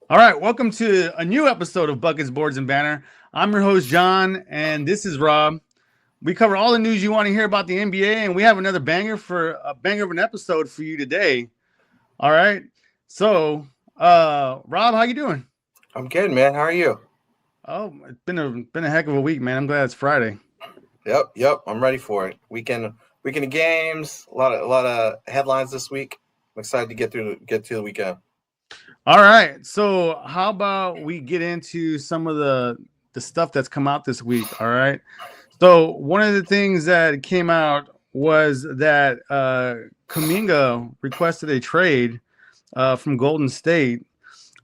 All right, welcome to a new episode of Buckets, Boards, and Banter. I'm your host, John, and this is Rob. We cover all the news you want to hear about the NBA, and we have another banger of an episode for you today. All right, so Rob, how you doing? I'm good, man. How are you? Oh, it's been a heck of a week, man. I'm glad it's Friday. Yep. I'm ready for it. Weekend of games. A lot of headlines this week. I'm excited to get to the weekend. All right, so how about we get into some of the stuff that's come out this week? All right, so one of the things that came out was that Kuminga requested a trade from Golden State.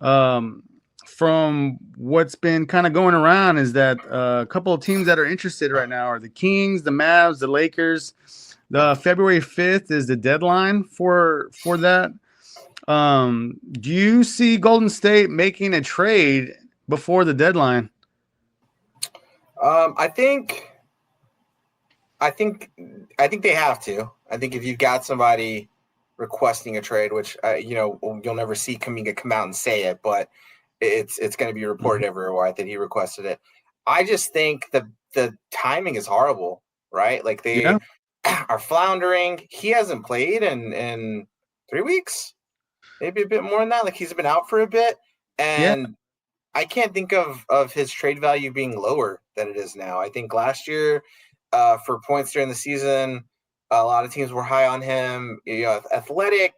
Um, from what's been kind of going around is that a couple of teams that are interested right now are the Kings, the Mavs, the Lakers. The February 5th is the deadline for that. Do you see Golden State making a trade before the deadline? Um, I think I think I think they have to. I think if you've got somebody requesting a trade, which you'll never see Kuminga come out and say it, but it's going to be reported Mhm. everywhere that he requested it. I just think the timing is horrible, right? Like Yeah, they are floundering. He hasn't played in 3 weeks, maybe a bit more than that. Like he's been out for a bit, yeah. and I can't think of his trade value being lower than it is now. I think last year, for points during the season, a lot of teams were high on him. You know, athletic,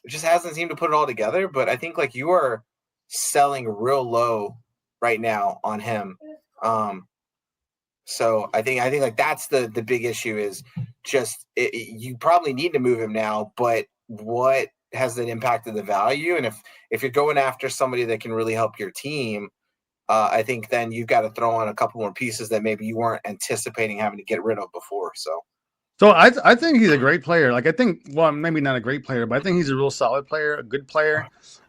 just hasn't seemed to put it all together. But I think like you are selling real low right now on him. Um, so I think like that's the big issue is just you probably need to move him now, but what has that impacted the value? And if you're going after somebody that can really help your team, I think then you've got to throw on a couple more pieces that maybe you weren't anticipating having to get rid of before. So So I think he's a great player. Like I think, well, maybe not a great player, but I think he's a real solid player, a good player.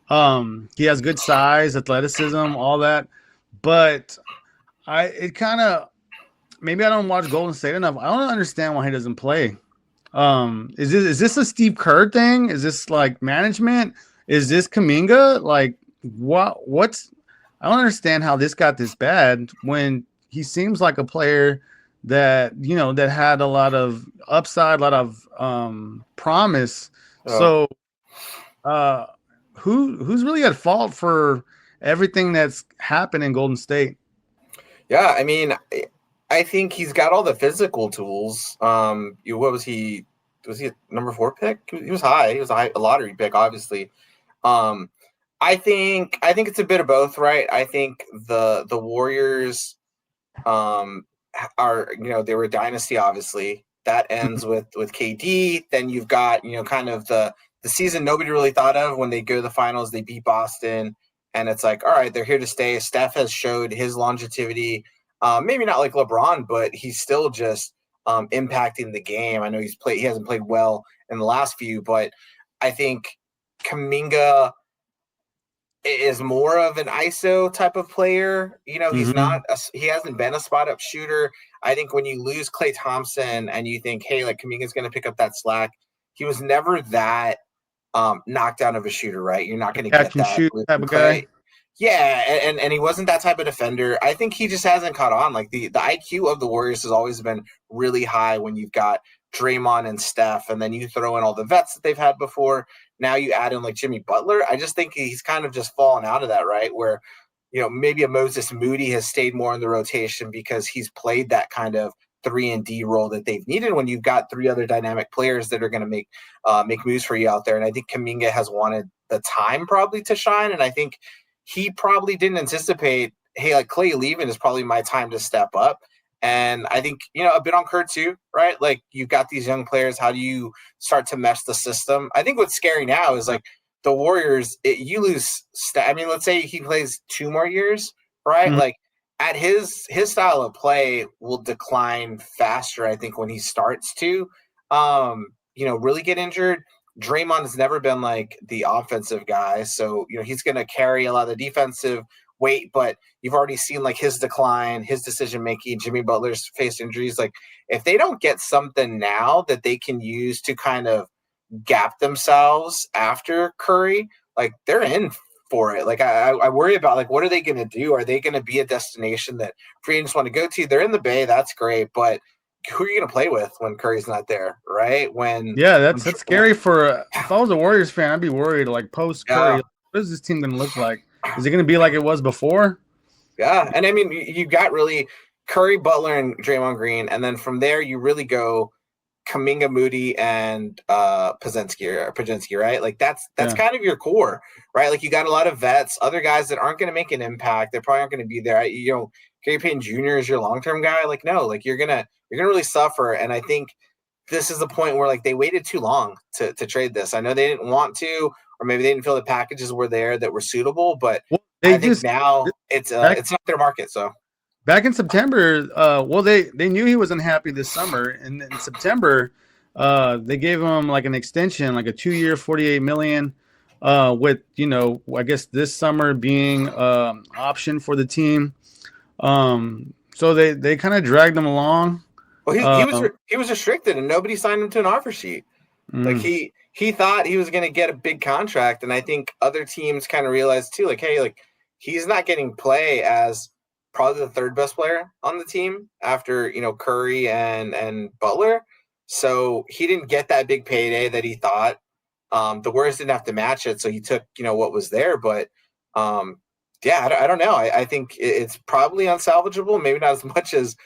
He has good size, athleticism, all that. But I it kind of maybe I don't watch Golden State enough. I don't understand why he doesn't play. Is this a Steve Kerr thing? Is this like management? Is this Kuminga? Like what's I don't understand how this got this bad when he seems like a player that that had a lot of upside, a lot of promise. uh, So uh who's really at fault for everything that's happened in Golden State? yeah, I mean, I think he's got all the physical tools. What was he? Was he a number 4 pick? He was high. He was a lottery pick, obviously. Um, I think it's a bit of both, right? I think the Warriors um are they were a dynasty, obviously. That ends with KD. Then you've got kind of the season nobody really thought of when they go to the finals. They beat Boston, and it's like, all right, they're here to stay. Steph has showed his longevity. Maybe not like LeBron, but he's still just impacting the game. I know he hasn't played well in the last few, but I think Kaminga is more of an ISO type of player. He's Mm-hmm. not. He hasn't been a spot up shooter. I think when you lose Klay Thompson and you think, hey, like Kaminga's going to pick up that slack, he was never that knockdown of a shooter, right? You're not A going to catch get and that shoot with type of guy. Klay. Yeah, and he wasn't that type of defender. I think he just hasn't caught on. Like the IQ of the Warriors has always been really high when you've got Draymond and Steph, and then you throw in all the vets that they've had before. Now you add in like Jimmy Butler. I just think he's kind of just fallen out of that, right? Where maybe a Moses Moody has stayed more in the rotation because he's played that kind of 3 and D role that they've needed when you've got three other dynamic players that are going to make moves for you out there. And I think Kuminga has wanted the time probably to shine, and I think he probably didn't anticipate, hey, like Clay leaving is probably my time to step up. And I think, a bit on Kurt too, right? Like you've got these young players. How do you start to mesh the system? I think what's scary now is like the Warriors, you lose. I mean, let's say he plays 2 more years, right? Mhm. Like at his style of play will decline faster. I think when he starts to, really get injured. Draymond has never been like the offensive guy, so he's going to carry a lot of the defensive weight. But you've already seen like his decline, his decision making. Jimmy Butler's faced injuries. Like if they don't get something now that they can use to kind of gap themselves after Curry, like they're in for it. Like I worry about like what are they going to do? Are they going to be a destination that free agents want to go to? They're in the Bay, that's great, but who are you going to play with when Curry's not there, right? Yeah, that's scary for if I was a Warriors fan, I'd be worried like post Curry, yeah, what is this team going to look like? Is it going to be like it was before? yeah, and I mean you got really Curry, Butler, and Draymond Green, and then from there you really go Kuminga, Moody, and Pajinski, right? Like that's Yeah. kind of your core, right? Like you got a lot of vets, other guys that aren't going to make an impact. They probably aren't going to be there. You know, Gary Payton Jr. is your long term guy. Like no, like you're gonna really suffer. And I think this is the point where like they waited too long to trade this. I know they didn't want to, or maybe they didn't feel the packages were there that were suitable, but Well, I think now it's back, not their market. So back in September, well, they knew he was unhappy this summer, and in September, they gave him like an extension, like a 2-year, 48 million, with I guess this summer being option for the team. So they kind of dragged him along. well, he was restricted, and nobody signed him to an offer sheet. Like he thought he was going to get a big contract, and I think other teams kind of realized too, like, hey, like he's not getting play as probably the third best player on the team after Curry and Butler, so he didn't get that big payday that he thought. The Warriors didn't have to match it, so he took what was there, but yeah, I don't know. I think it's probably unsalvageable. Maybe not as much as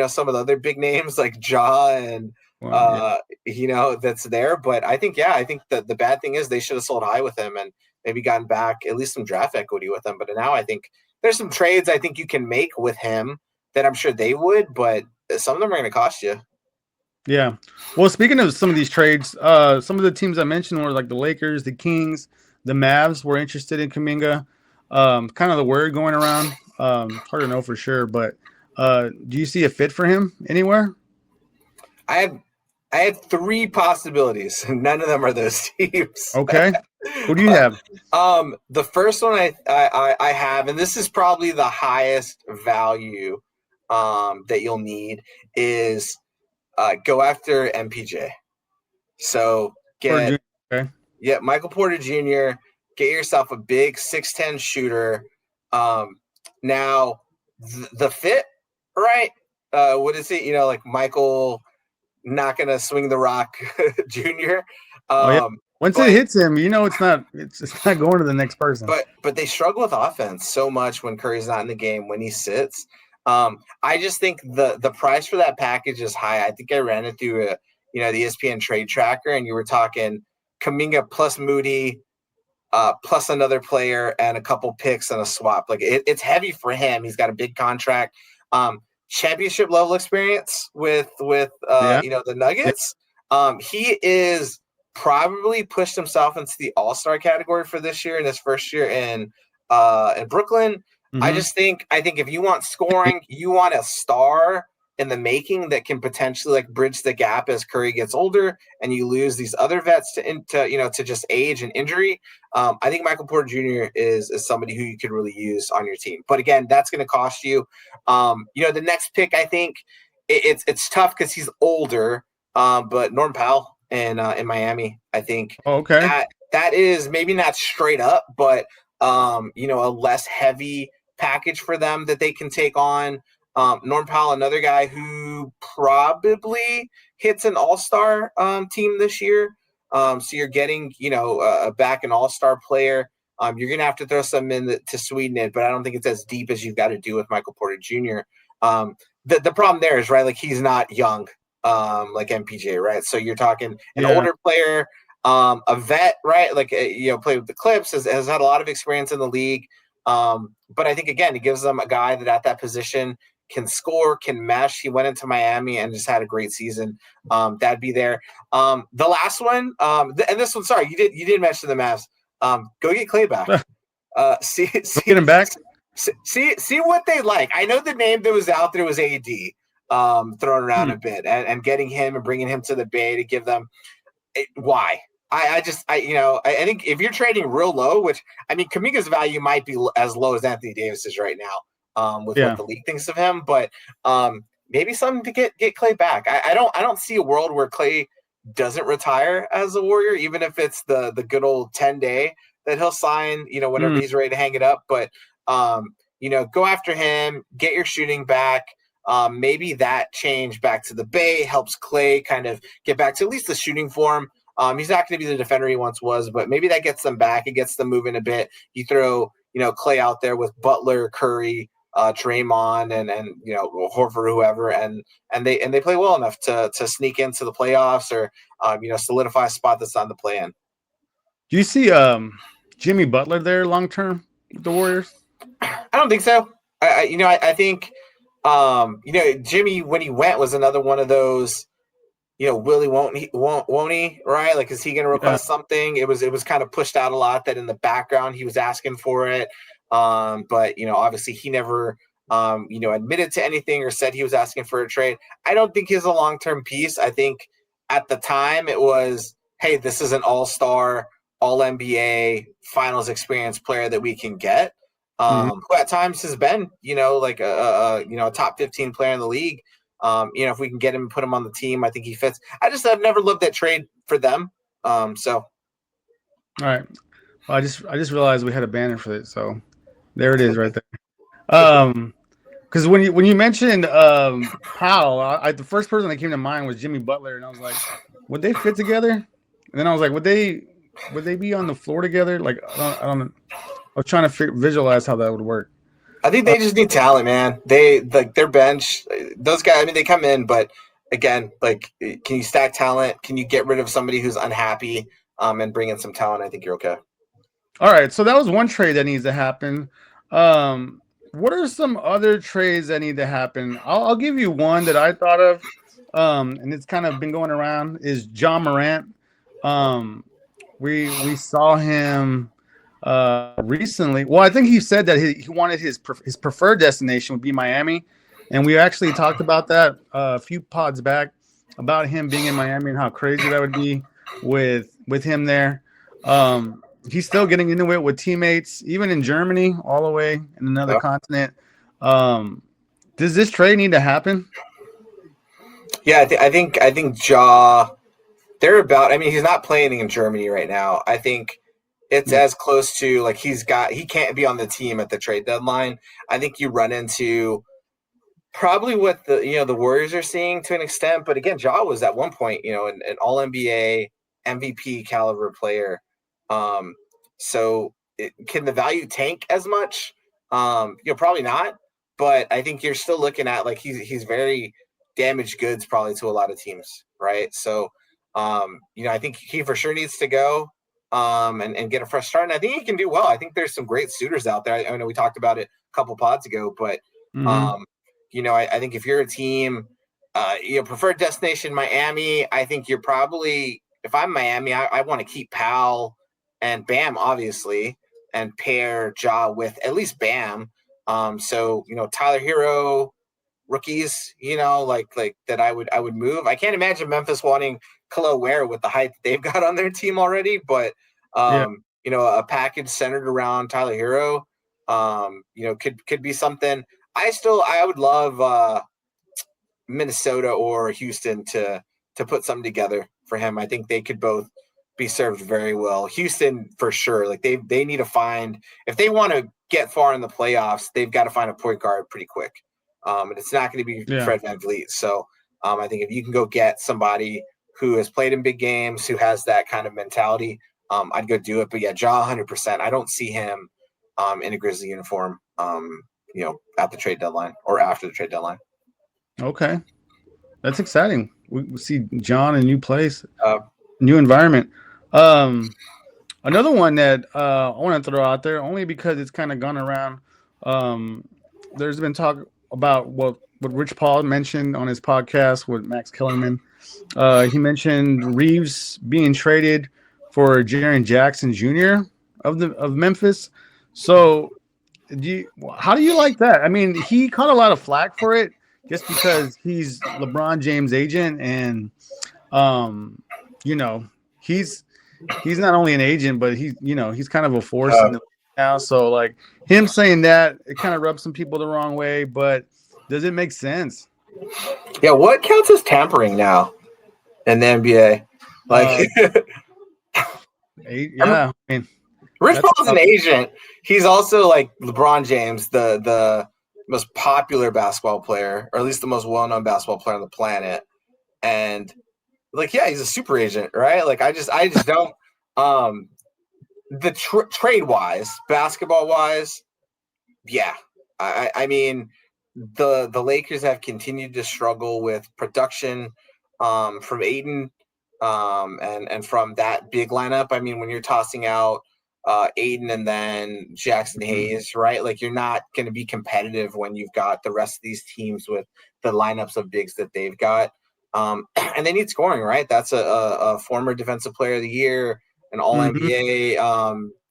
some of the other big names like Ja and that's there. But I think that the bad thing is they should have sold high with him and maybe gotten back at least some draft equity with him. But now I think there's some trades I think you can make with him that I'm sure they would, but some of them are going to cost you. Yeah. Well, speaking of some of these trades, some of the teams I mentioned were like the Lakers, the Kings, the Mavs were interested in Kuminga. Kind of the word going around. It's hard to know for sure, but do you see a fit for him anywhere? I had 3 possibilities. None of them are those teams. Okay. Who do you have? The first one I have, and this is probably the highest value that you'll need, is go after MPJ. So get Michael Porter Jr., get yourself a big 6'10" shooter. Now the fit, right? What is it? Like Michael not gonna swing the rock Jr. Once it hits him, it's not going to the next person. But they struggle with offense so much when Curry's not in the game, when he sits. I just think the price for that package is high. I think I ran it through the ESPN trade tracker, and you were talking Kuminga plus Moody, plus another player and a couple picks and a swap. Like it's heavy for him. He's got a big contract. Championship level experience with the Nuggets. He is probably pushed himself into the all-star category for this year in his first year in Brooklyn. Mm-hmm. I think if you want scoring, you want a star in the making that can potentially like bridge the gap as Curry gets older and you lose these other vets to just age and injury. I think Michael Porter Jr. is somebody who you could really use on your team. But again, that's going to cost you. The next pick, I think it's tough because he's older. But Norm Powell in Miami, I think. Okay. That is maybe not straight up, but a less heavy package for them that they can take on. Norm Powell, another guy who probably hits an all-star team this year. So you're getting, back an all-star player. You're going to have to throw some in to sweeten it, but I don't think it's as deep as you've got to do with Michael Porter Jr. The problem there is, right, like he's not young like MPJ, right? So you're talking an older player, a vet, right? Like, played with the Clips, has had a lot of experience in the league. But I think, again, it gives them a guy that at that position can score, can mesh. He went into Miami and just had a great season. That'd be there. The last one, and this one, sorry, you did mention the Mavs. Go get Clay back. See, get him back. See what they like. I know the name that was out there was AD, thrown around a bit, and getting him and bringing him to the Bay to give them. Why? I think if you're trading real low, which I mean, Kuminga's value might be as low as Anthony Davis is right now, with what the league thinks of him, but maybe something to get Clay back. I don't see a world where Clay doesn't retire as a Warrior, even if it's the good old 10-day that he'll sign, whenever he's ready to hang it up. But, go after him, get your shooting back. Maybe that change back to the Bay helps Clay kind of get back to at least the shooting form. He's not going to be the defender he once was, but maybe that gets them back. It gets them moving a bit. You throw, Clay out there with Butler, Curry, Draymond, and Horford or whoever, and they play well enough to sneak into the playoffs or solidify a spot that's on the play-in. Do you see Jimmy Butler there long term with the Warriors? I don't think so. I think Jimmy, when he went, was another one of those. Willie won't he, right? Like, is he going to request something? It was kind of pushed out a lot that in the background he was asking for it. But obviously he never, admitted to anything or said he was asking for a trade. I don't think he's a long-term piece. I think at the time it was, hey, this is an all-star, all-NBA finals experience player that we can get. Who at times has been, like a top 15 player in the league. If we can get him and put him on the team, I think he fits. I've never loved that trade for them. All right. Well, I just realized we had a banner for it, so there it is right there. Because when you mentioned Powell, the first person that came to mind was Jimmy Butler, and I was like, would they fit together? And then I was like, would they be on the floor together? Like, I don't. I was trying to visualize how that would work. I think they just need talent, man. They like their bench. Those guys. I mean, they come in, but again, like, can you stack talent? Can you get rid of somebody who's unhappy and bring in some talent? I think you're okay. All right, so that was one trade that needs to happen. What are some other trades that need to happen? I'll give you one that I thought of, and it's kind of been going around. Is John Morant? We saw him recently. Well, I think he said that he wanted his preferred destination would be Miami, and we actually talked about that a few pods back about him being in Miami and how crazy that would be with him there. He's still getting into it with teammates, even in Germany, all the way in another continent. Does this trade need to happen? Yeah, I think Ja. They're about. I mean, he's not playing in Germany right now. I think it's as close to like he can't be on the team at the trade deadline. I think you run into probably what the Warriors are seeing to an extent. But again, Ja was at one point an All NBA MVP caliber player. So can the value tank as much? Probably not. But I think you're still looking at like he's very damaged goods probably to a lot of teams, right? So I think he for sure needs to go and get a fresh start. And I think he can do well. I think there's some great suitors out there. I know we talked about it a couple pods ago, but I think if you're a team, preferred destination Miami, I think you're probably, if I'm Miami, I want to keep Powell and Bam, obviously, and pair Ja with at least Bam. Tyler Hero, rookies, like that I would move. I can't imagine Memphis wanting Khalil Ware with the height that they've got on their team already, but a package centered around Tyler Hero, could be something. I would love Minnesota or Houston to put something together for him. I think they could both be served very well. Houston for sure. Like they need to find, if they want to get far in the playoffs, they've got to find a point guard pretty quick. And it's not going to be Fred VanVleet. So I think if you can go get somebody who has played in big games, who has that kind of mentality, I'd go do it. But yeah, Ja 100%. I don't see him in a Grizzly uniform, at the trade deadline or after the trade deadline. Okay. That's exciting. We see John in a new place, new environment. Another one that I want to throw out there, only because it's kind of gone around. There's been talk about what Rich Paul mentioned on his podcast with Max Kellerman. He mentioned Reeves being traded for Jaren Jackson Jr. of Memphis. So, how do you like that? I mean, he caught a lot of flack for it just because he's LeBron James' agent, and he's not only an agent, but he's kind of a force in the now. So like him saying that, it kind of rubs some people the wrong way, but does it make sense? Yeah, what counts as tampering now in the NBA? Like, I mean, Rich That's Paul's an tough. agent. He's also like LeBron James, the most popular basketball player, or at least the most well-known basketball player on the planet. And like, yeah, he's a super agent, right? Like, I just don't. The trade wise, basketball wise, yeah. I mean, the Lakers have continued to struggle with production from Aiden and from that big lineup. I mean, when you're tossing out Aiden and then Jackson Hayes, right? Like, you're not going to be competitive when you've got the rest of these teams with the lineups of bigs that they've got. And they need scoring, right? That's a former Defensive Player of the Year, an All NBA,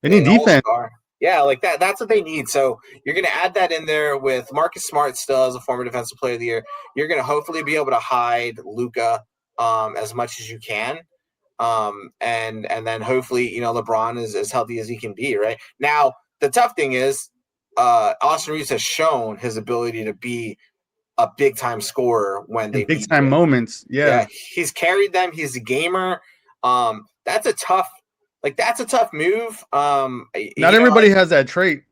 They need an All defense Star. Yeah, like that. That's what they need. So you're going to add that in there with Marcus Smart still as a former Defensive Player of the Year. You're going to hopefully be able to hide Luka as much as you can. And then hopefully, LeBron is as healthy as he can be, right? Now, the tough thing is Austin Reeves has shown his ability to be a big-time scorer when in they big need time to. moments. Yeah, Yeah. he's carried them. He's a gamer. That's a tough move. Not everybody has that trait.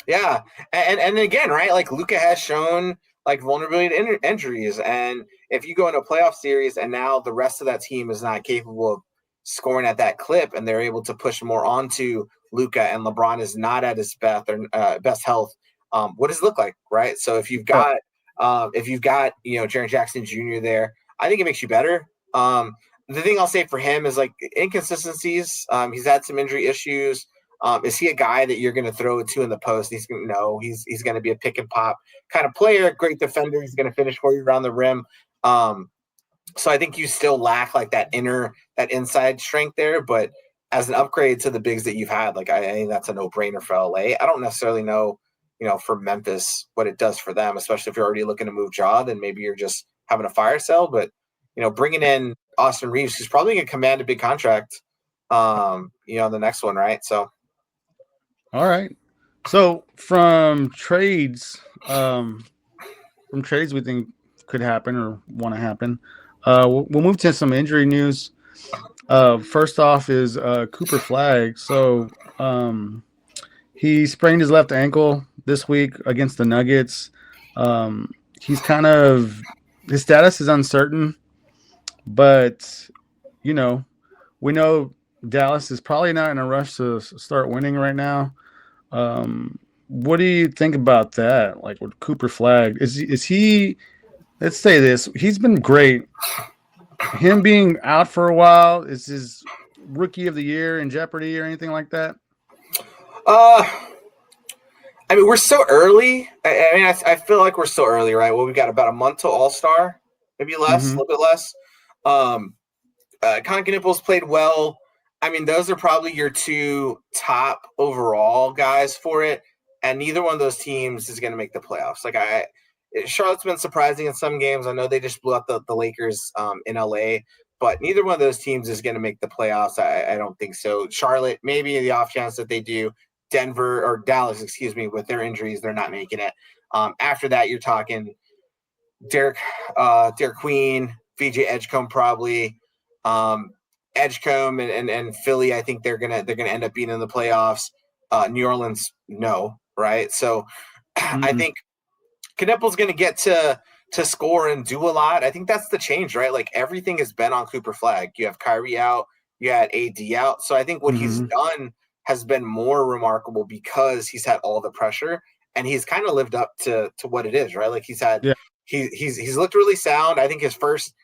Yeah, and again, right? Like, Luka has shown like vulnerability to injuries, and if you go into a playoff series and now the rest of that team is not capable of scoring at that clip, and they're able to push more onto Luka, and LeBron is not at his best health, what does it look like, right? So if you've got Jaren Jackson Jr. there, I think it makes you better. The thing I'll say for him is like inconsistencies. He's had some injury issues. Is he a guy that you're going to throw it to in the post? He's going to be a pick and pop kind of player, great defender. He's going to finish for you around the rim. So I think you still lack like that inside strength there. But as an upgrade to the bigs that you've had, like I think that's a no brainer for LA. I don't necessarily know, for Memphis what it does for them, especially if you're already looking to move Ja. Then maybe you're just having a fire sale. But bringing in Austin Reeves, who's probably going to command a big contract, the next one, right? So. All right. So from trades we think could happen or want to happen, we'll move to some injury news. First off is Cooper Flagg. So he sprained his left ankle this week against the Nuggets. He's his status is uncertain, but we know Dallas is probably not in a rush to start winning right now. What do you think about that? Like with Cooper Flagg, is he? Let's say this: he's been great. Him being out for a while, is his rookie of the year in jeopardy or anything like that? I mean, we're so early. I feel like we're so early, right? Well, we've got about a month to All-Star, maybe less, a little bit less. Nipples played well. I mean, those are probably your two top overall guys for it, and neither one of those teams is going to make the playoffs. Like Charlotte's been surprising in some games. I know they just blew out the Lakers in LA, but neither one of those teams is going to make the playoffs. I don't think so. Charlotte, maybe the off chance that they do. Denver or Dallas, excuse me, with their injuries, they're not making it. After that, you're talking Derek Queen, VJ Edgecombe probably. Edgecombe and Philly, I think they're gonna end up being in the playoffs. New Orleans, no, right? So I think Knipple's gonna get to score and do a lot. I think that's the change, right? Like everything has been on Cooper Flagg. You have Kyrie out, you had AD out. So I think what he's done has been more remarkable because he's had all the pressure and he's kind of lived up to what it is, right? Like he's looked really sound. I think his first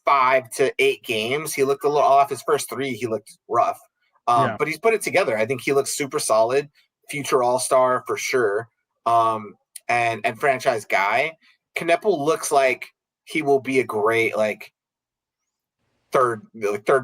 5 to 8 games, he looked a little off. His first 3, he looked rough. But he's put it together. I think he looks super solid, future All-Star for sure. And franchise guy. Knepple looks like he will be a great third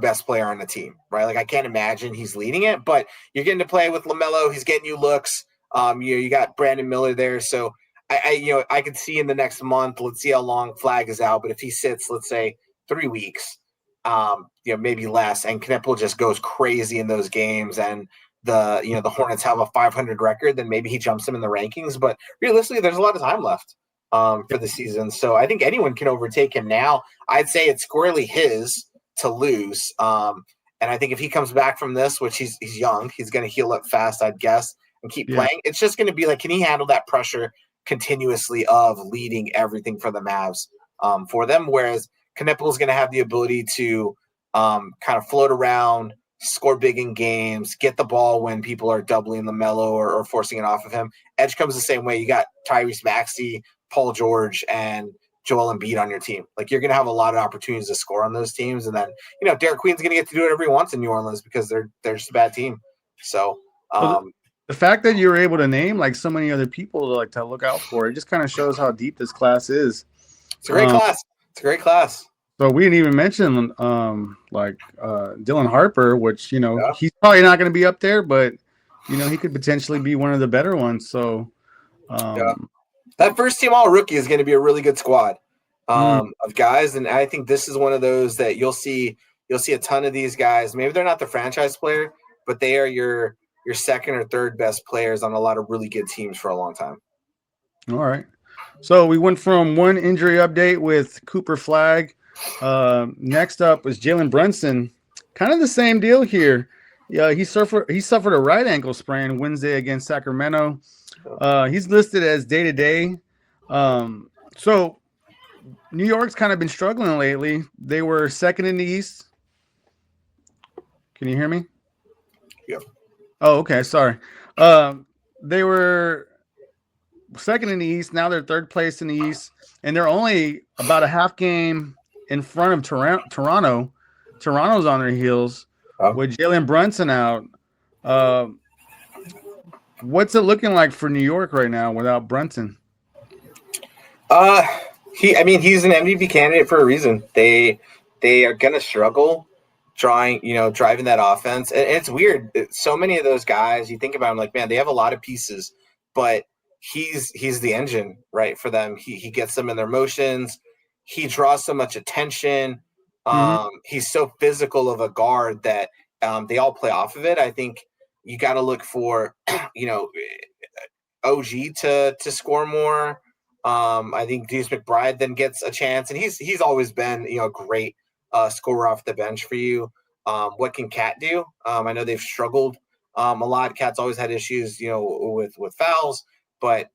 best player on the team, right? Like I can't imagine he's leading it, but you're getting to play with LaMelo. He's getting you looks. You got Brandon Miller there, so I could see in the next month. Let's see how long Flagg is out, but if he sits, let's say 3 weeks, maybe less, and Knepple just goes crazy in those games, and the Hornets have a 500 record, then maybe he jumps him in the rankings. But realistically, there's a lot of time left for the season, so I think anyone can overtake him now. I'd say it's squarely his to lose. And I think if he comes back from this, which he's young, he's going to heal up fast, I'd guess, and keep playing. It's just going to be like, can he handle that pressure continuously of leading everything for the Mavs for them? Whereas Knipple is going to have the ability to kind of float around, score big in games, get the ball when people are doubling LaMelo or forcing it off of him. Edge comes the same way. You got Tyrese Maxey, Paul George, and Joel Embiid on your team. Like, you're going to have a lot of opportunities to score on those teams. And then, Derek Queen's going to get to do it every once in New Orleans because they're just a bad team. So, the fact that you're able to name like so many other people to look out for, it just kind of shows how deep this class is. It's a great class. It's a great class. So we didn't even mention Dylan Harper, which, he's probably not going to be up there, but, he could potentially be one of the better ones. So, that first team all rookie is going to be a really good squad of guys. And I think this is one of those that you'll see a ton of these guys. Maybe they're not the franchise player, but they are your second or third best players on a lot of really good teams for a long time. All right. So we went from one injury update with Cooper Flagg. Next up was Jalen Brunson. Kind of the same deal here. Yeah, he suffered a right ankle sprain Wednesday against Sacramento. He's listed as day-to-day. So New York's kind of been struggling lately. They were second in the East. Can you hear me? Yep. Oh, okay. Sorry. They were second in the East. Now they're third place in the East, and they're only about a half game in front of Toronto. Toronto's on their heels with Jalen Brunson out. What's it looking like for New York right now without Brunson? He's an MVP candidate for a reason. They are gonna struggle driving that offense. And it's weird. So many of those guys, you think about them like, man, they have a lot of pieces, but he's the engine, right, for them. He gets them in their motions. He draws so much attention. He's so physical of a guard that they all play off of it. I think you got to look for, OG to score more. I think Deuce McBride then gets a chance, and he's always been, a great scorer off the bench for you. What can Cat do? I know they've struggled a lot. Cat's always had issues, with fouls, but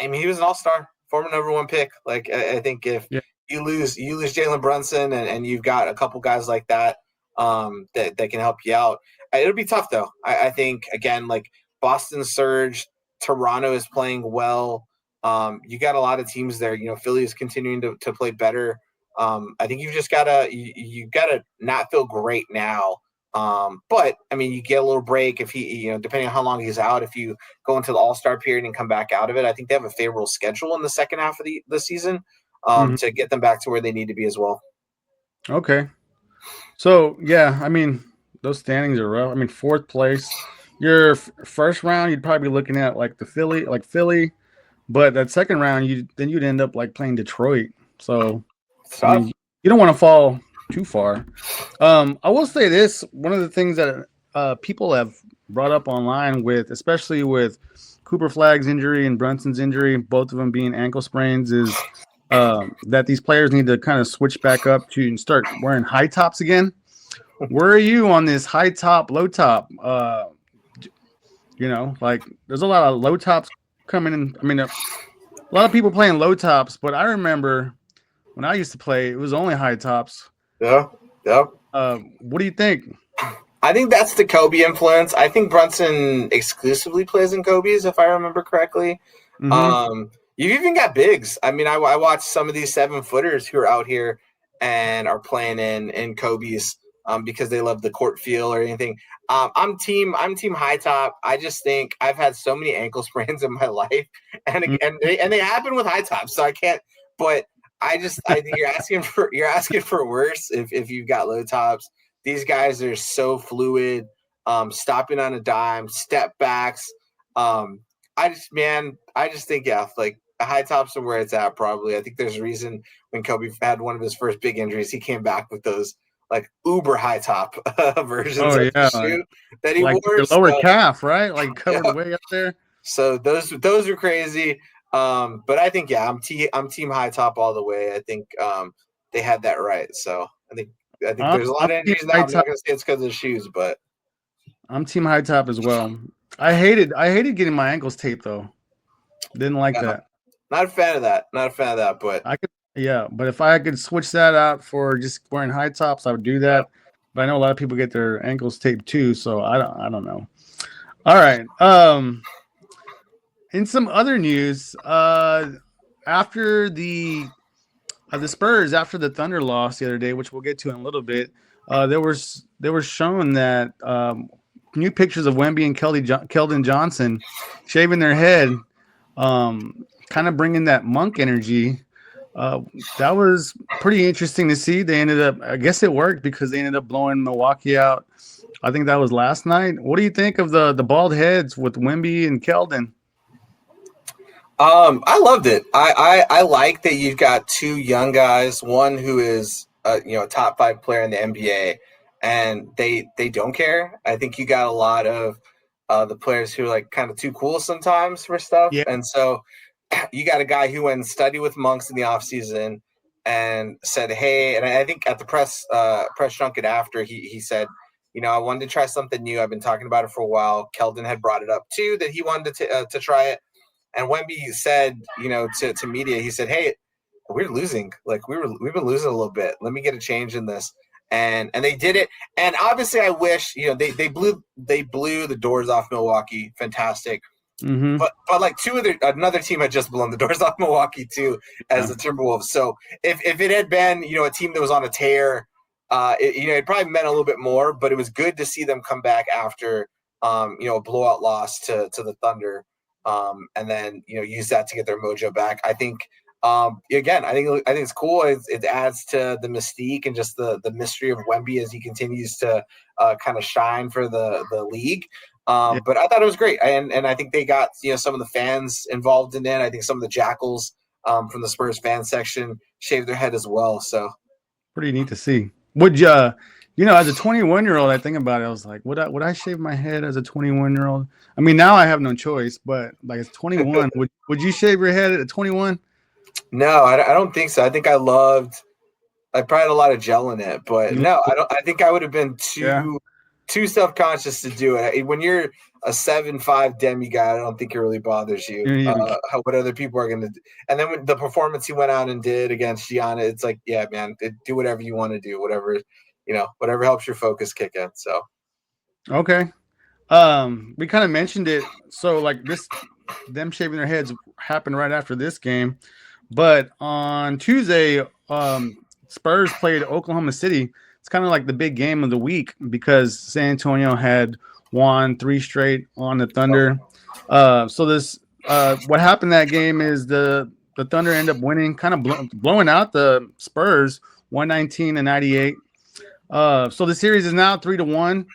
he was an all-star, former number one pick. Like, I think if you lose Jalen Brunson and you've got a couple guys like that that can help you out, it'll be tough though. I think, again, like Boston surged, Toronto is playing well. You got a lot of teams there. Philly is continuing to play better. I think you just gotta not feel great now. But you get a little break if he, depending on how long he's out. If you go into the All-Star period and come back out of it, I think they have a favorable schedule in the second half of the season to get them back to where they need to be as well. Okay. So those standings are rough. Fourth place. Your first round, you'd probably be looking at like Philly, but that second round, you'd end up like playing Detroit. So you don't want to fall too far. I will say this: one of the things that people have brought up online especially with Cooper Flagg's injury and Brunson's injury, both of them being ankle sprains, is that these players need to kind of switch back up to and start wearing high tops again. Where are you on this high top, low top? There's a lot of low tops coming in. A lot of people playing low tops, but I remember when I used to play, it was only high tops. Yeah. What do you think? I think that's the Kobe influence. I think Brunson exclusively plays in Kobe's, if I remember correctly. You've even got bigs. I watched some of these 7-footers who are out here and are playing in Kobe's because they love the court feel or anything. I'm team high top. I just think I've had so many ankle sprains in my life, and they happen with high tops, so I can't. But I think you're asking for worse if you've got low tops. These guys are so fluid, stopping on a dime, step backs. I just think like high tops are where it's at. Probably, I think there's a reason when Kobe had one of his first big injuries, he came back with those like uber high top versions of the shoe that he wore. Your lower calf, right? Like covered way up there. So those are crazy. But I think I'm team high top all the way. I think they had that right. So I think I think there's a lot of team injuries now. high I'm not top. going to say it's because of the shoes, but I'm team high top as well. I hated getting my ankles taped though. Didn't like yeah, that. not a fan of that. Not a fan of that, but I could, yeah, but if I could switch that out for just wearing high tops, I would do that. But I know a lot of people get their ankles taped too, so I don't know. All right. In some other news, after the Spurs after the Thunder loss the other day, which we'll get to in a little bit, there was shown that new pictures of Wemby and Keldon Johnson shaving their head, kind of bringing that monk energy. Uh, that was pretty interesting to see. They ended up, I guess it worked because they ended up blowing Milwaukee out. I think that was last night. What do you think of the bald heads with Wemby and Keldon? I loved it. I like that you've got two young guys, one who is a top 5 player in the NBA, and they don't care. I think you got a lot of the players who are like kind of too cool sometimes for stuff, Yeah, and so you got a guy who went and studied with monks in the off season and said, "Hey," and I think at the press junket after he said, I wanted to try something new. I've been talking about it for a while. Keldon had brought it up too that he wanted to try it. And Wemby said, to media, he said, "Hey, we're losing. Like we've been losing a little bit. Let me get a change in this." And they did it. And obviously, I wish they blew the doors off Milwaukee. Fantastic. mm-hmm. But like another team had just blown the doors off Milwaukee too, as Yeah. the Timberwolves. So if it had been a team that was on a tear, it probably meant a little bit more. But it was good to see them come back after a blowout loss to the Thunder. And then use that to get their mojo back. I think again, I think it's cool. It adds to the mystique and just the mystery of Wemby as he continues to kind of shine for the league. Yeah. But I thought it was great, and I think they got some of the fans involved in it. I think some of the jackals from the Spurs fan section shaved their head as well. So Pretty neat to see. Would you, as a 21-year-old, I think about it. I was like, would I shave my head as a 21-year-old? I mean, now I have no choice, but like it's 21. Would you shave your head at 21? no, I don't think so. I think I probably had a lot of gel in it, but You, no, I don't. I think I would have been yeah. too self conscious to do it. When you're a 7'5" demigod, I don't think it really bothers you You didn't even, what other people are going to do. And then with the performance he went out and did against Gianna, it's like, yeah, man, do whatever you want to do, whatever helps your focus kick in. So okay. We kind of mentioned it. So like them shaving their heads happened right after this game, but on Tuesday, Spurs played Oklahoma City. It's kind of like the big game of the week because San Antonio had won 3 straight on the Thunder. So what happened that game is the Thunder end up winning, kind of blowing out the Spurs 119-98. So the series is now 3-1.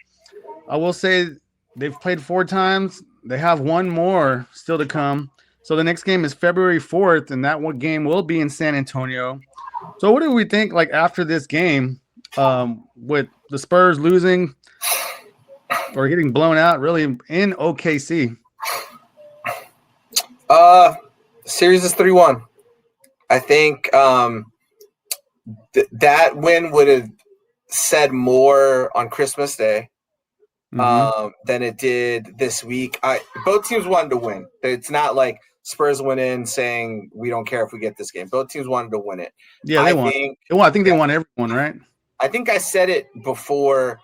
I will say they've played 4 times. They have one more still to come. So the next game is February 4th, and that one game will be in San Antonio. So what do we think like after this game, with the Spurs losing or getting blown out really in OKC? Series is 3-1. I think that win would have said more on Christmas Day than it did this week. Both teams wanted to win. It's not like Spurs went in saying we don't care if we get this game. Both teams wanted to win it. Yeah, they won. I think they won everyone, right? I think I said it before.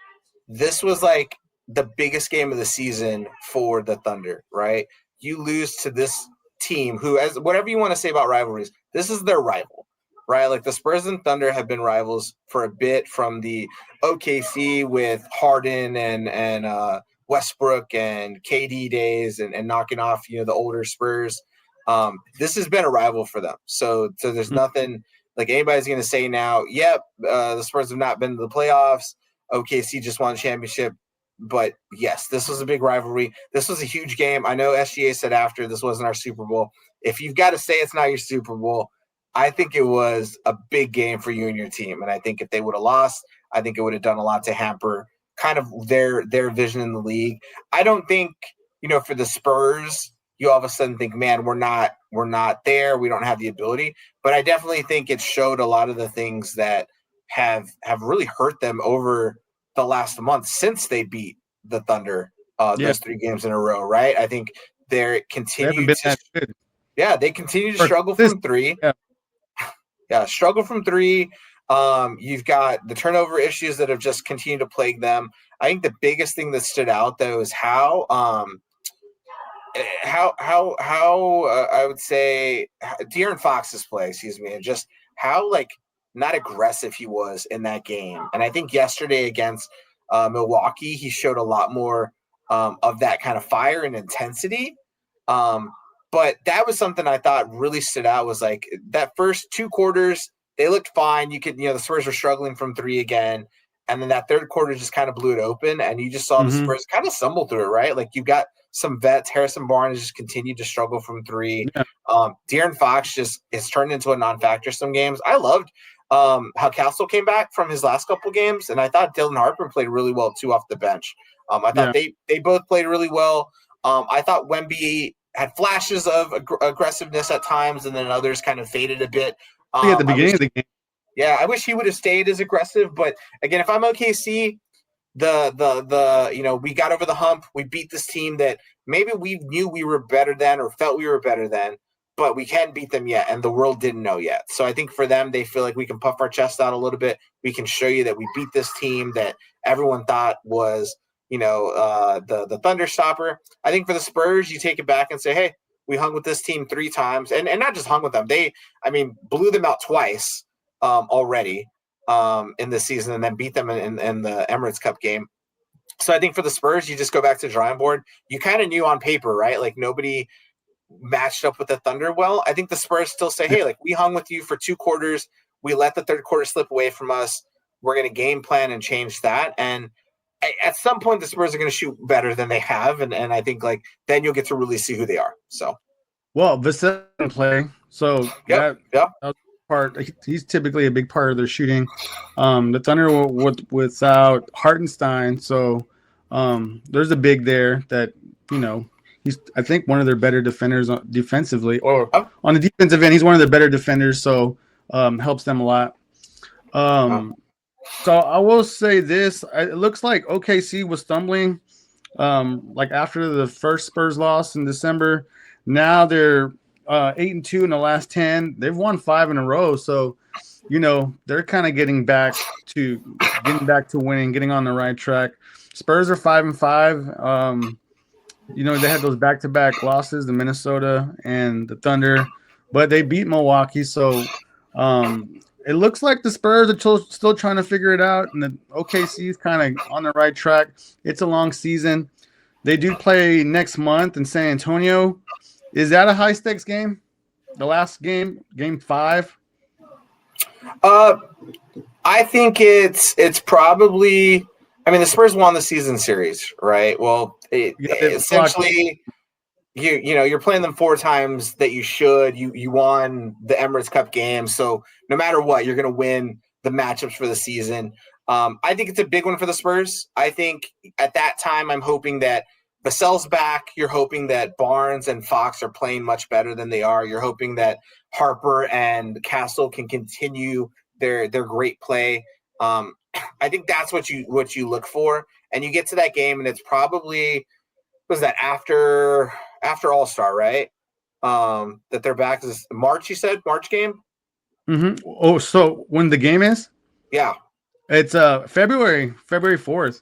This was like the biggest game of the season for the Thunder, right? You lose to this team who, as whatever you want to say about rivalries, this is their rival, right? Like the Spurs and Thunder have been rivals for a bit from the OKC with Harden and Westbrook and KD days and knocking off the older Spurs. This has been a rival for them. So there's nothing like anybody's going to say now. Yep, the Spurs have not been to the playoffs. OKC just won a championship. But yes, this was a big rivalry. This was a huge game. I know SGA said after this wasn't our Super Bowl. If you've got to say it's not your Super Bowl, I think it was a big game for you and your team. And I think if they would have lost, I think it would have done a lot to hamper kind of their vision in the league. I don't think, for the Spurs, you all of a sudden think, man, we're not there. We don't have the ability. But I definitely think it showed a lot of the things that have really hurt them over the last month since they beat the Thunder Yeah, those 3 games in a row, right? I think they haven't continue been to that good. they continue to Or struggle this, from 3. yeah, Yeah, struggle from 3. You've got the turnover issues that have just continued to plague them. I think the biggest thing that stood out though is how I would say De'Aaron Fox's play, excuse me, and just how like not aggressive he was in that game. And I think yesterday against Milwaukee, he showed a lot more of that kind of fire and intensity. But that was something I thought really stood out was like that first 2 quarters, they looked fine. You could, the Spurs were struggling from 3 again. And then that third quarter just kind of blew it open. And you just saw the mm-hmm, Spurs kind of stumble through it, right? Like you got some vets. Harrison Barnes just continued to struggle from 3. yeah, De'Aaron Fox just is turned into a non-factor some games. I loved how Castle came back from his last couple games, and I thought Dylan Harper played really well too off the bench. I thought yeah. they both played really well. I thought Wemby had flashes of aggressiveness at times, and then others kind of faded a bit. At the I wish, beginning of the game, I wish he would have stayed as aggressive. But again, if I'm OKC, we got over the hump. We beat this team that maybe we knew we were better than or felt we were better than, but we hadn't beat them yet, and the world didn't know yet. So I think for them, they feel like we can puff our chest out a little bit. We can show you that we beat this team that everyone thought was, the Thunder stopper. I think for the Spurs, you take it back and say, hey, we hung with this team 3 times, and not just hung with them. They, blew them out twice already in the season, and then beat them in the Emirates Cup game. So I think for the Spurs, you just go back to the drawing board. You kind of knew on paper, right? Like nobody matched up with the Thunder well. I think the Spurs still say, hey, like we hung with you for 2 quarters. We let the third quarter slip away from us. We're going to game plan and change that. And at some point, the Spurs are going to shoot better than they have. And I think like then you'll get to really see who they are. So, well, Vassell didn't play, so yep. that was part. He's typically a big part of their shooting. The Thunder without Hartenstein, so there's a big there that he's I think one of their better defenders defensively, or on the defensive end, he's one of their better defenders, so helps them a lot. So I will say this: it looks like OKC was stumbling, like after the first Spurs loss in December. Now they're 8-2 in the last 10. They've won 5 in a row, so they're kind of getting back to winning, getting on the right track. Spurs are 5-5. They had those back-to-back losses, the Minnesota and the Thunder, but they beat Milwaukee. So it looks like the Spurs are still trying to figure it out, and the OKC is kind of on the right track. It's a long season. They do play next month in San Antonio. Is that a high-stakes game? The last game, Game 5? I think it's probably. The Spurs won the season series, right? Well, essentially, you're playing them 4 times that you should. You won the Emirates Cup game, so no matter what, you're going to win the matchups for the season. I think it's a big one for the Spurs. I think at that time, I'm hoping that Vassell's back. You're hoping that Barnes and Fox are playing much better than they are. You're hoping that Harper and Castle can continue their great play. I think that's what you look for, and you get to that game, and it's probably was that after All-Star, right? That they're back. Is March? You said March game. Mm-hmm. Oh, so when the game is? Yeah, it's February 4th.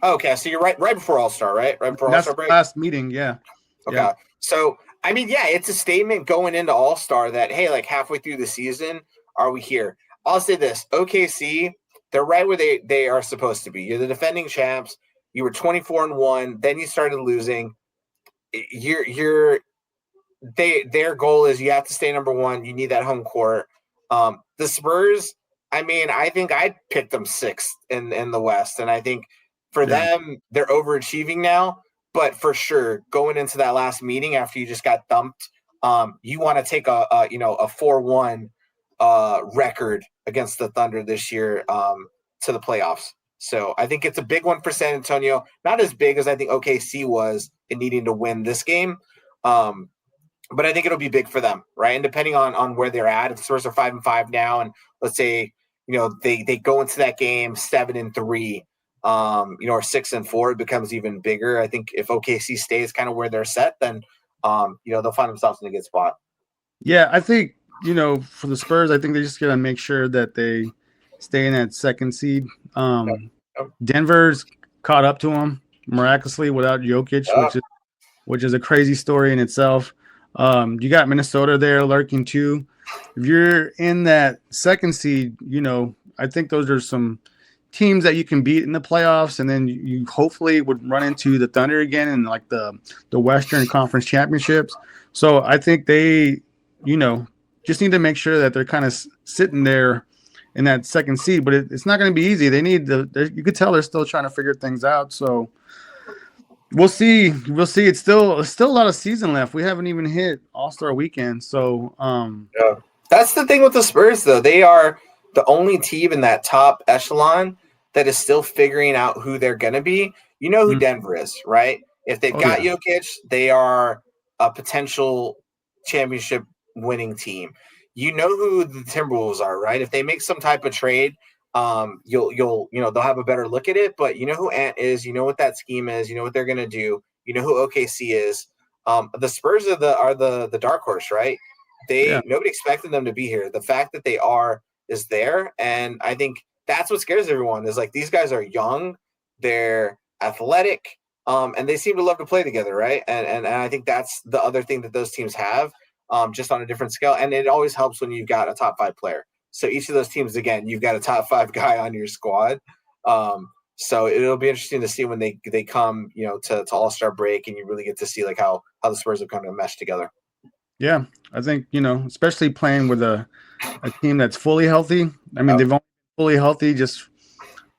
Okay, so you're right before All-Star, right? Right before All-Star break. Last meeting, yeah. Okay, yeah. So it's a statement going into All-Star that hey, like halfway through the season, are we here? I'll say this: OKC, they're right where they are supposed to be. You're the defending champs. You were 24-1, then you started losing. Their goal is you have to stay number 1. You need that home court. The Spurs, I think I'd pick them 6th in the West, and I think for them they're overachieving now. But for sure, going into that last meeting after you just got thumped, you want to take a 4-1 record against the Thunder this year to the playoffs. So I think it's a big one for San Antonio. Not as big as I think OKC was in needing to win this game. But I think it'll be big for them, right? And depending on where they're at, if the Spurs are 5-5 now, and let's say, they go into that game 7-3, or 6-4, it becomes even bigger. I think if OKC stays kind of where they're set, then they'll find themselves in a good spot. Yeah, I think, for the Spurs, I think they're just gonna make sure that they stay in that second seed. Denver's caught up to them miraculously without Jokic, which is a crazy story in itself. You got Minnesota there lurking too. If you're in that second seed, I think those are some teams that you can beat in the playoffs, and then you hopefully would run into the Thunder again in like the Western Conference Championships. So I think they, just need to make sure that they're kind of sitting there in that second seed, but it's not going to be easy. They need you could tell they're still trying to figure things out. So we'll see. We'll see. It's still a lot of season left. We haven't even hit All-Star weekend. So yeah. That's the thing with the Spurs, though. They are the only team in that top echelon that is still figuring out who they're going to be. You know who Denver is, right? If they've got Jokic, they are a potential championship winning team. You know who the Timberwolves are, right? If they make some type of trade, they'll have a better look at it. But you know who Ant is, you know what that scheme is, you know what they're going to do, you know who OKC is. The Spurs are the dark horse, right? Nobody expected them to be here. The fact that they are is there, and I think that's what scares everyone. Is like these guys are young, they're athletic, and they seem to love to play together, right? And I think that's the other thing that those teams have, just on a different scale. And it always helps when you've got a top 5 player. So each of those teams, again, you've got a top 5 guy on your squad. So it'll be interesting to see when they come, to All-Star break, and you really get to see like how the Spurs have come to mesh together. Yeah, I think, especially playing with a team that's fully healthy. I mean, they've only been fully healthy.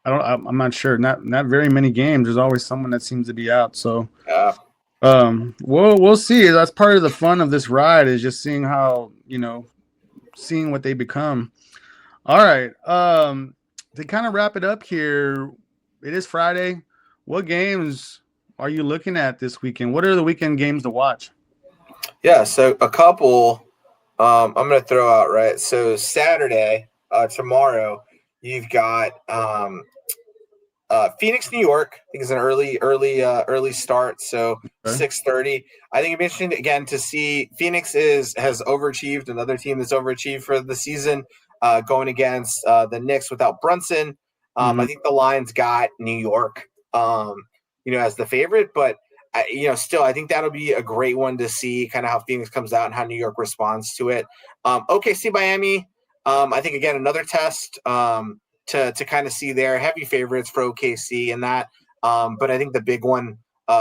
I'm not sure. Not very many games. There's always someone that seems to be out. So, we'll see. That's part of the fun of this ride, is just seeing how, seeing what they become. All right. To kind of wrap it up here, it is Friday. What games are you looking at this weekend? What are the weekend games to watch? Yeah, so a couple I'm going to throw out, right? So Saturday, tomorrow, you've got Phoenix, New York. I think it's an early start, so 6:30. I think it'd be interesting again to see Phoenix has overachieved, another team that's overachieved for the season, going against the Knicks without Brunson. I think the line's got New York, as the favorite, but still, I think that'll be a great one to see kind of how Phoenix comes out and how New York responds to it. OKC Miami, I think, again, another test to kind of see their heavy favorites for OKC in that. But I think the big one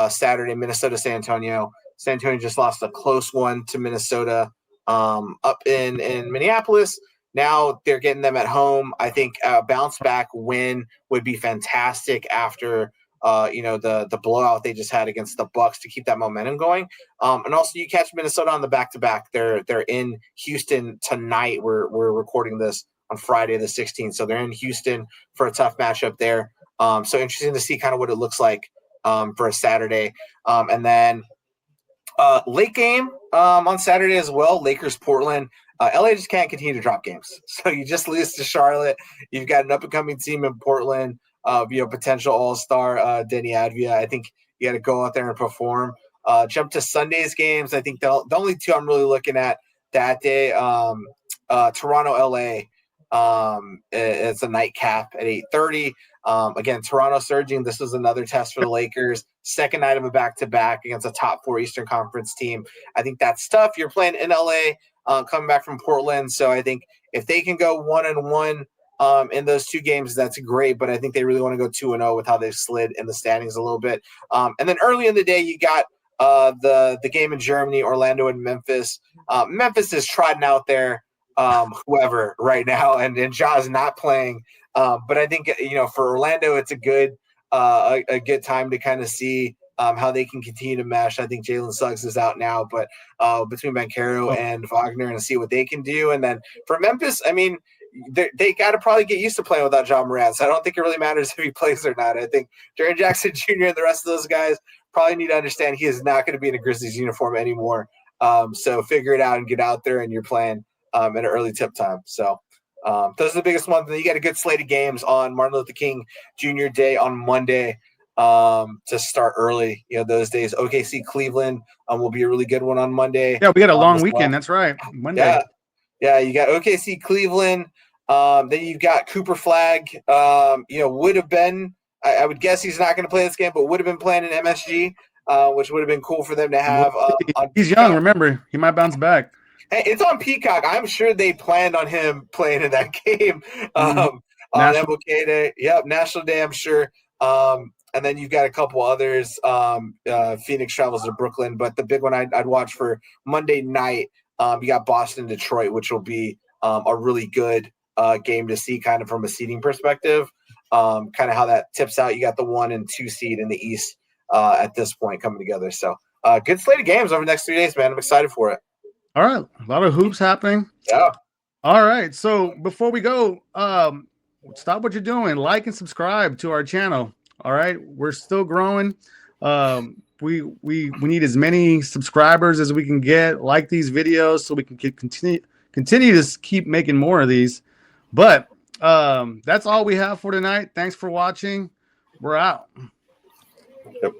Saturday, Minnesota, San Antonio. San Antonio just lost a close one to Minnesota up in Minneapolis. Now they're getting them at home. I think a bounce back win would be fantastic after the blowout they just had against the Bucks to keep that momentum going. And also you catch Minnesota on the back-to-back. They're in Houston tonight. We're recording this on Friday the 16th. So they're in Houston for a tough matchup there. So interesting to see kind of what it looks like for a Saturday. And then late game on Saturday as well, Lakers Portland. LA just can't continue to drop games. So you just lose to Charlotte. You've got an up-and-coming team in Portland. Potential all-star Denny Advia. I think you got to go out there and perform. Jump to Sunday's games. I think the only two I'm really looking at that day, Toronto, LA. It's a nightcap at 8:30. Again, Toronto surging. This is another test for the Lakers. Second night of a back-to-back against a top 4 Eastern Conference team. I think that's tough. You're playing in LA, coming back from Portland. So I think if they can go 1-1 in those 2 games, that's great. But I think they really want to go 2-0 with how they've slid in the standings a little bit. And then early in the day, you got the game in Germany, Orlando and Memphis. Memphis is trotting out there whoever right now, and Ja's not playing. But I think for Orlando, it's a good time to kind of see how they can continue to mesh. I think Jalen Suggs is out now, but between Banchero and Wagner, and see what they can do. And then for Memphis, I mean, they got to probably get used to playing without John Morant. So I don't think it really matters if he plays or not. I think Jaren Jackson Jr. and the rest of those guys probably need to understand he is not going to be in a Grizzlies uniform anymore. So figure it out and get out there, and you're playing at an early tip time. So Those are the biggest ones. Then you get a good slate of games on Martin Luther King Jr. Day on Monday to start early. Those days. OKC Cleveland will be a really good one on Monday. Yeah, we got a long as weekend. well. That's right. Monday. Yeah. You got OKC Cleveland. Then you've got Cooper Flagg. Would have been. I would guess he's not going to play this game, but would have been playing in MSG, which would have been cool for them to have. He's young. Remember, he might bounce back. Hey, it's on Peacock. I'm sure they planned on him playing in that game on MLK Day. Yep, National Day, I'm sure. And then you've got a couple others. Phoenix travels to Brooklyn, but the big one I'd watch for Monday night, you got Boston, Detroit, which will be a really good game to see kind of from a seeding perspective. Kind of how that tips out. You got the 1 and 2 seed in the East at this point coming together. So good slate of games over the next 3 days, man. I'm excited for it. All right. A lot of hoops happening. Yeah. All right. So before we go, stop what you're doing. Like and subscribe to our channel. All right. We're still growing. We need as many subscribers as we can get. Like these videos so we can continue to keep making more of these. But that's all we have for tonight. Thanks for watching. We're out. Yep.